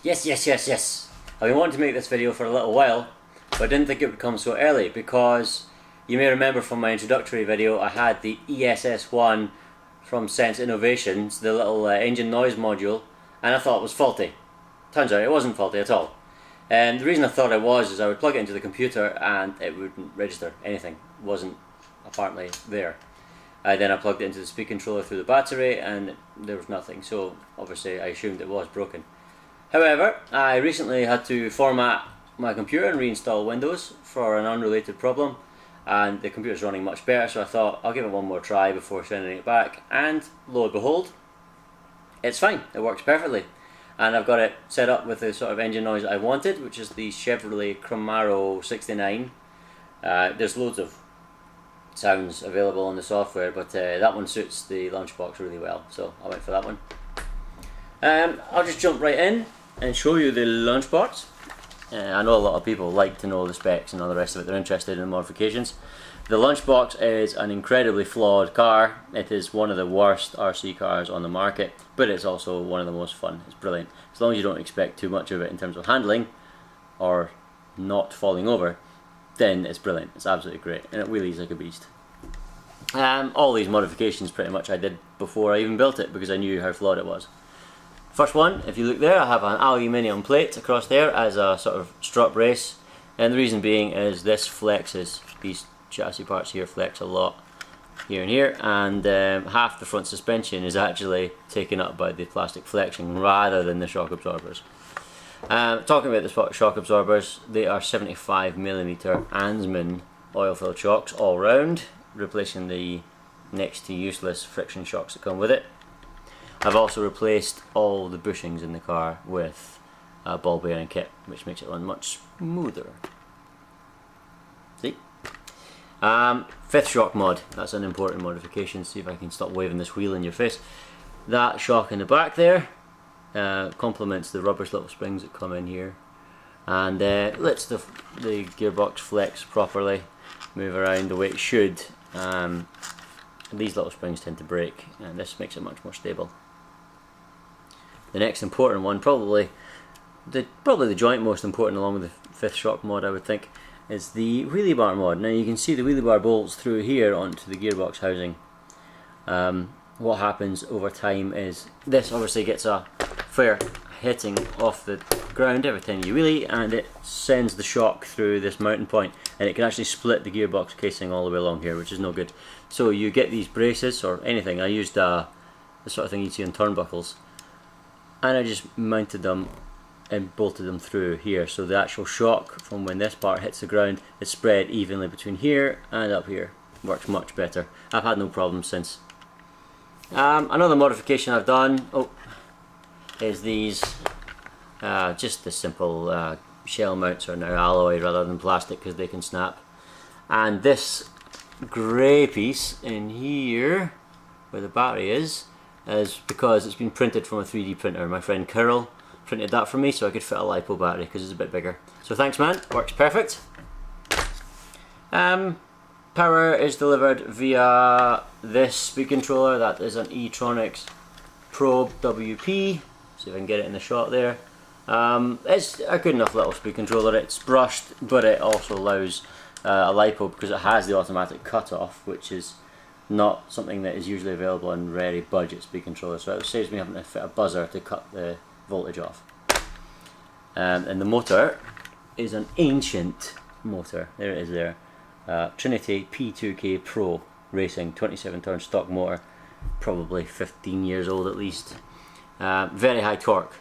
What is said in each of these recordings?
Yes, yes, yes, yes. I've been wanting to make this video for a little while, but I didn't think it would come so early because you may remember from my introductory video I had the ESS One from Sense Innovations, the little engine noise module, and I thought it was faulty. Turns out it wasn't faulty at all. And the reason I thought it was is I would plug it into the computer and it wouldn't register anything. It wasn't apparently there. Then I plugged it into the speed controller through the battery and there was nothing, so obviously I assumed it was broken. However, I recently had to format my computer and reinstall Windows for an unrelated problem, and the computer's running much better, so I thought I'll give it one more try before sending it back, and lo and behold, it's fine, it works perfectly. And I've got it set up with the sort of engine noise I wanted, which is the Chevrolet Camaro 69. There's loads of sounds available on the software, but that one suits the Lunchbox really well, so I went for that one. I'll just jump right in and show you the Lunchbox. I know a lot of people like to know the specs and all the rest of it, they're interested in the modifications. The Lunchbox is an incredibly flawed car. It is one of the worst RC cars on the market, but it's also one of the most fun. It's brilliant. As long as you don't expect too much of it in terms of handling or not falling over, then it's brilliant. It's absolutely great, and it wheelies like a beast. All these modifications pretty much I did before I even built it because I knew how flawed it was. First one, if you look there, I have an aluminium plate across there as a sort of strut brace, and the reason being is this flexes. These chassis parts here flex a lot here and here, and half the front suspension is actually taken up by the plastic flexion rather than the shock absorbers. Talking about the shock absorbers, they are 75mm Ansman oil-filled shocks all round, replacing the next to useless friction shocks that come with it. I've also replaced all the bushings in the car with a ball bearing kit, which makes it run much smoother. See? Fifth shock mod, that's an important modification. See if I can stop waving this wheel in your face. That shock in the back there complements the rubber little springs that come in here, and lets the gearbox flex properly, move around the way it should. These little springs tend to break, and this makes it much more stable. The next important one, probably the joint most important along with the fifth shock mod I would think, is the wheelie bar mod. Now you can see the wheelie bar bolts through here onto the gearbox housing. What happens over time is this obviously gets a fair hitting off the ground every time you wheelie, and it sends the shock through this mounting point, and it can actually split the gearbox casing all the way along here, which is no good. So you get these braces or anything. I used the sort of thing you see on turnbuckles, and I just mounted them and bolted them through here, so the actual shock from when this part hits the ground is spread evenly between here and up here. Works much better. I've had no problems since. Another modification I've done is these just the simple shell mounts are now alloy rather than plastic because they can snap, and this grey piece in here where the battery is because it's been printed from a 3D printer. My friend Carol printed that for me so I could fit a Lipo battery because it's a bit bigger. So thanks man, works perfect. Power is delivered via this speed controller. That is an Etronix Probe WP. See if I can get it in the shot there. It's a good enough little speed controller. It's brushed, but it also allows a Lipo because it has the automatic cutoff, which is not something that is usually available on very budget speed controllers. So it saves me having to fit a buzzer to cut the voltage off. And the motor is an ancient motor. There it is there. Trinity P2K Pro Racing 27-turn stock motor, probably 15 years old at least. Very high torque.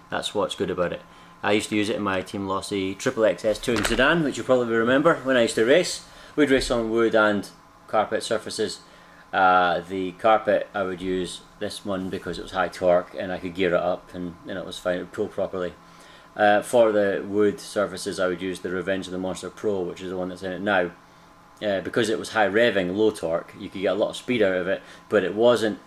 That's what's good about it. I used to use it in my Team Lossy XXS touring sedan, which you probably remember when I used to race. We'd race on wood and carpet surfaces. The carpet I would use this one because it was high torque and I could gear it up and it was fine, it would pull properly. For the wood surfaces I would use the Revenge of the Monster Pro, which is the one that's in it now. Because it was high revving, low torque, you could get a lot of speed out of it, but it wasn't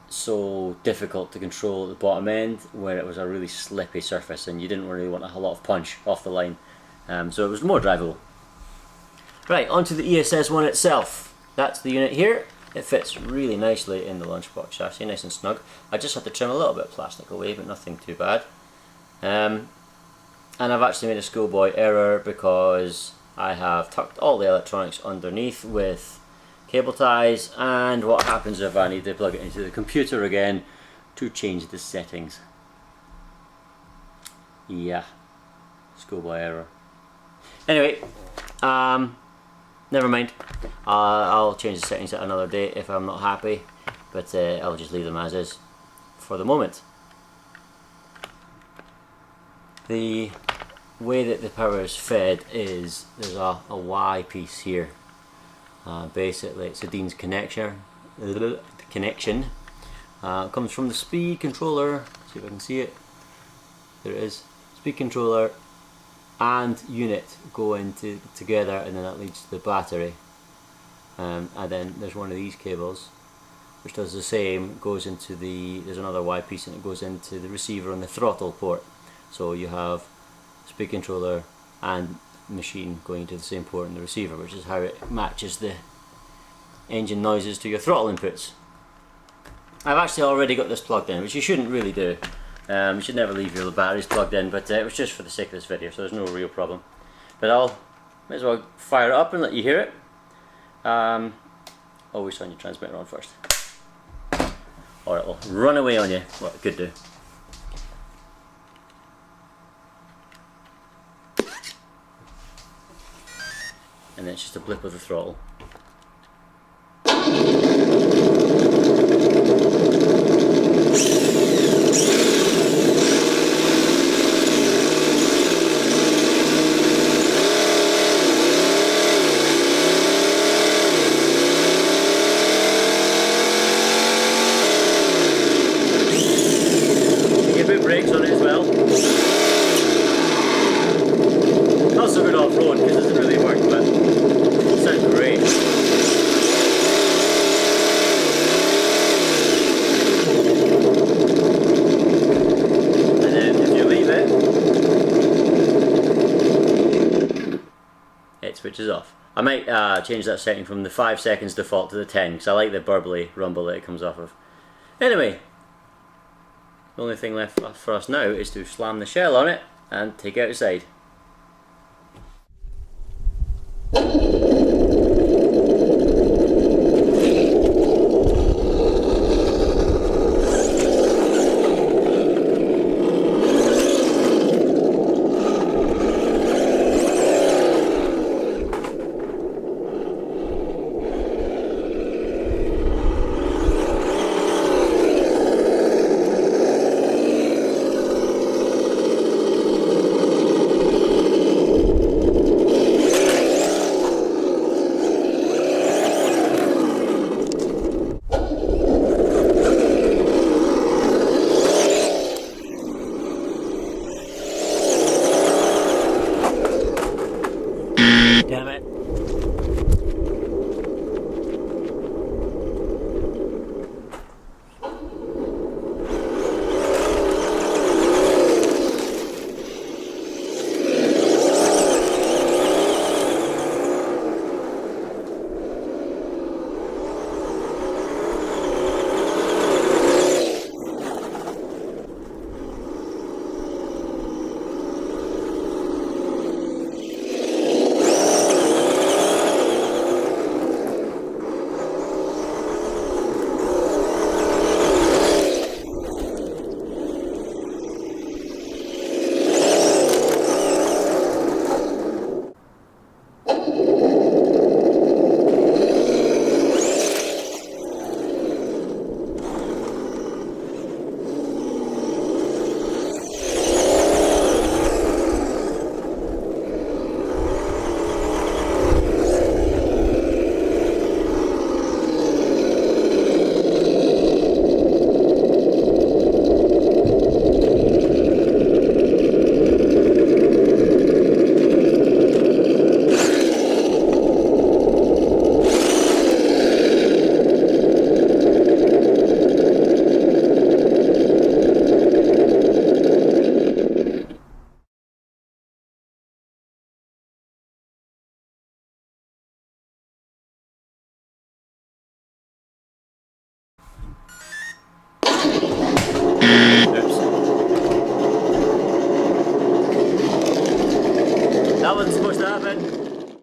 so difficult to control at the bottom end where it was a really slippy surface and you didn't really want a lot of punch off the line. So it was more drivable. Right, onto the ESS One itself. That's the unit here. It fits really nicely in the Lunchbox chassis, nice and snug. I just had to trim a little bit of plastic away, but nothing too bad. And I've actually made a schoolboy error because I have tucked all the electronics underneath with cable ties, and what happens if I need to plug it into the computer again to change the settings? Yeah, schoolboy error. Anyway, never mind. I'll change the settings at another day if I'm not happy, but I'll just leave them as is for the moment. The way that the power is fed is there's a Y piece here. Basically, it's a Dean's connection. Comes from the speed controller. See if I can see it. There it is. Speed controller and unit go into together, and then that leads to the battery. And then there's one of these cables which does the same. Goes into there's another Y piece, and it goes into the receiver on the throttle port. So you have speed controller and machine going into the same port in the receiver, which is how it matches the engine noises to your throttle inputs. I've actually already got this plugged in, which you shouldn't really do. You should never leave your batteries plugged in, but it was just for the sake of this video, so there's no real problem. But might as well fire it up and let you hear it. Always turn your transmitter on first, or it'll run away on you, what it could do. And then it's just a blip of the throttle. You can put brakes on it as well. Not so good off-road because it doesn't really work, but it sounds great. And then if you leave it switches off. I might change that setting from the 5 seconds default to the 10 because I like the burbly rumble that it comes off of. Anyway, the only thing left for us now is to slam the shell on it and take it outside. Damn it. wasn't supposed to happen.